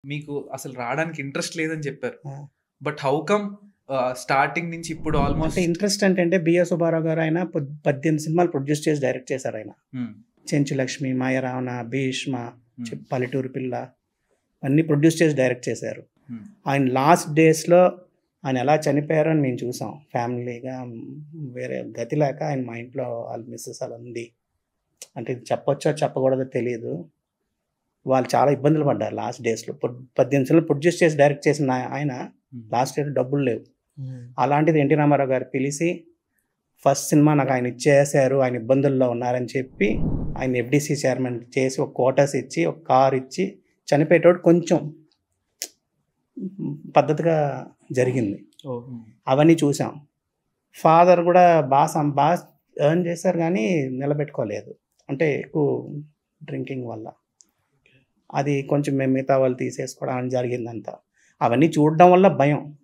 మీకు అసలు రావడానికి ఇంట్రెస్ట్ లేదని చెప్పారు. ఆ. బట్ హౌ కమ్ స్టార్టింగ్ నుంచి ఇప్పుడు అంటే ఆల్మోస్ట్ ఇంట్రెస్ట్ అంటే బిఎస్ సుబ్బారావు గారు ఆయన 18 సినిమాలు ప్రొడ్యూస్ చేసి డైరెక్ట్ చేశారు ఆయన. చెంచు లక్ష్మి, మాయరావణ, భీష్మ, పల్లెటూరు పిల్ల అన్నీ ప్రొడ్యూస్ చేసి డైరెక్ట్ చేశారు. ఆయన లాస్ట్ డేస్లో ఆయన ఎలా చనిపోయారో అని మేము చూసాం. ఫ్యామిలీగా వేరే గతి లేక ఆయన మా ఇంట్లో వాళ్ళ మిస్సెస్ అలా ఉంది. అంటే ఇది చెప్పొచ్చో చెప్పకూడదో తెలియదు. వాళ్ళు చాలా ఇబ్బందులు పడ్డారు లాస్ట్ డేస్లో. 18 సినిమాలు ప్రొడ్యూస్ చేసి డైరెక్ట్ చేసిన ఆయన లాస్ట్ ఇయర్ డబ్బులు లేవు. అలాంటిది ఎన్టీ రామారావు గారు పిలిచి ఫస్ట్ సినిమా నాకు ఆయన ఇచ్చేసారు, ఆయన ఇబ్బందుల్లో ఉన్నారని చెప్పి ఆయన ఎఫ్డిసి చైర్మన్ చేసి ఒక క్వార్టర్స్ ఇచ్చి ఒక కార్ ఇచ్చి చనిపోయేటోడు కొంచెం పద్ధతిగా జరిగింది. అవన్నీ చూసాం. ఫాదర్ కూడా బాగా ఎర్న్ చేశారు కానీ నిలబెట్టుకోలేదు. అంటే ఎక్కువ డ్రింకింగ్ వల్ల అది కొంచెం మేము మిగతా వాళ్ళు తీసేసుకోవడం జరిగిందంతా. అవన్నీ చూడడం వల్ల భయం.